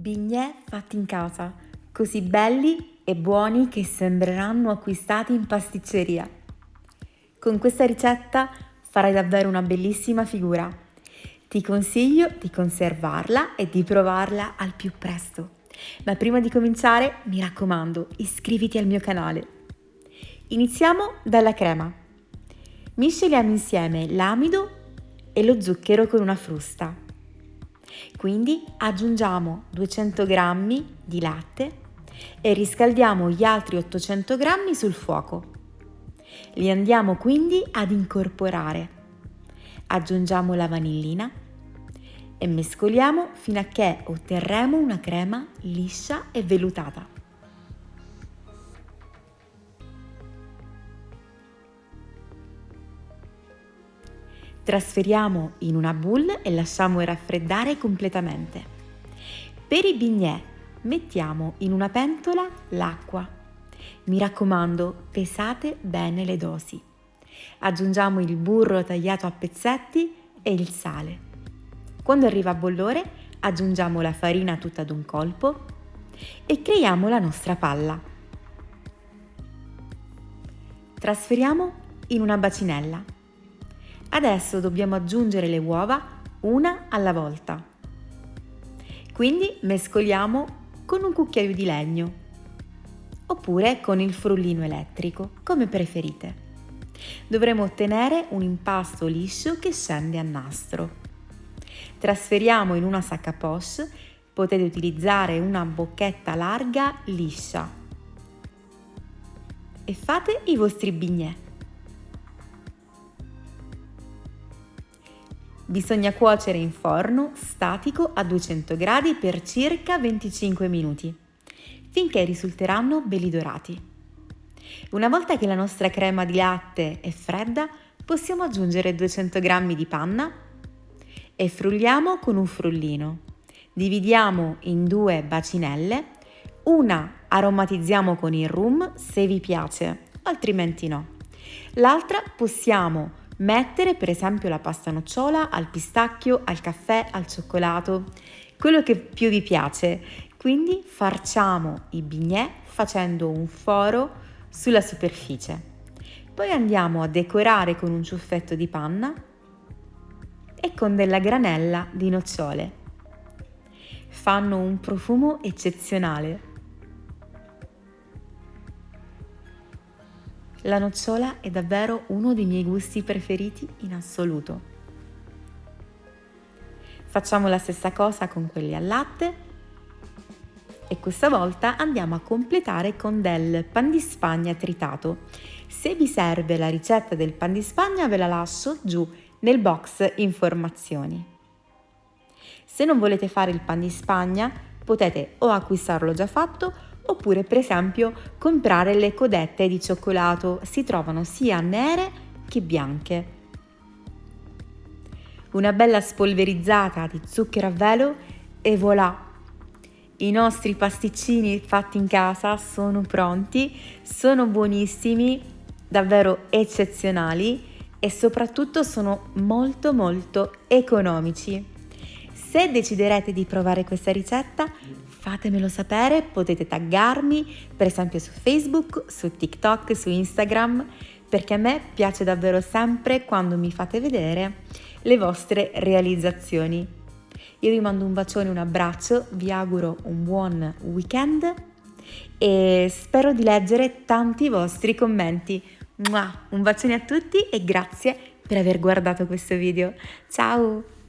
Bignè fatti in casa, così belli e buoni che sembreranno acquistati in pasticceria. Con questa ricetta farai davvero una bellissima figura. Ti consiglio di conservarla e di provarla al più presto. Ma prima di cominciare, mi raccomando, iscriviti al mio canale. Iniziamo dalla crema. Misceliamo insieme l'amido e lo zucchero con una frusta. Quindi aggiungiamo 200 g di latte e riscaldiamo gli altri 800 g sul fuoco. Li andiamo quindi ad incorporare. Aggiungiamo la vanillina e mescoliamo fino a che otterremo una crema liscia e vellutata. Trasferiamo in una boule e lasciamo raffreddare completamente. Per i bignè mettiamo in una pentola l'acqua. Mi raccomando, pesate bene le dosi. Aggiungiamo il burro tagliato a pezzetti e il sale. Quando arriva a bollore aggiungiamo la farina tutta ad un colpo e creiamo la nostra palla. Trasferiamo in una bacinella. Adesso dobbiamo aggiungere le uova una alla volta. Quindi mescoliamo con un cucchiaio di legno oppure con il frullino elettrico, come preferite. Dovremo ottenere un impasto liscio che scende a nastro. Trasferiamo in una sac à poche, potete utilizzare una bocchetta larga liscia e fate i vostri bignè. Bisogna cuocere in forno statico a 200 gradi per circa 25 minuti, finché risulteranno belli dorati. Una volta che la nostra crema di latte è fredda, possiamo aggiungere 200 g di panna e frulliamo con un frullino. Dividiamo in due bacinelle, una aromatizziamo con il rum se vi piace, altrimenti no. L'altra possiamo mettere per esempio la pasta nocciola al pistacchio, al caffè, al cioccolato, quello che più vi piace. Quindi farciamo i bignè facendo un foro sulla superficie. Poi andiamo a decorare con un ciuffetto di panna e con della granella di nocciole. Fanno un profumo eccezionale. La nocciola è davvero uno dei miei gusti preferiti in assoluto. Facciamo la stessa cosa con quelli al latte e questa volta andiamo a completare con del pan di Spagna tritato. Se vi serve la ricetta del pan di Spagna ve la lascio giù nel box informazioni. Se non volete fare il pan di Spagna potete o acquistarlo già fatto oppure per esempio comprare le codette di cioccolato, si trovano sia nere che bianche. Una bella spolverizzata di zucchero a velo e voilà! I nostri pasticcini fatti in casa sono pronti, sono buonissimi, davvero eccezionali e soprattutto sono molto economici. Se deciderete di provare questa ricetta, fatemelo sapere, potete taggarmi per esempio su Facebook, su TikTok, su Instagram, perché a me piace davvero sempre quando mi fate vedere le vostre realizzazioni. Io vi mando un bacione, un abbraccio, vi auguro un buon weekend e spero di leggere tanti vostri commenti. Un bacione a tutti e grazie per aver guardato questo video. Ciao!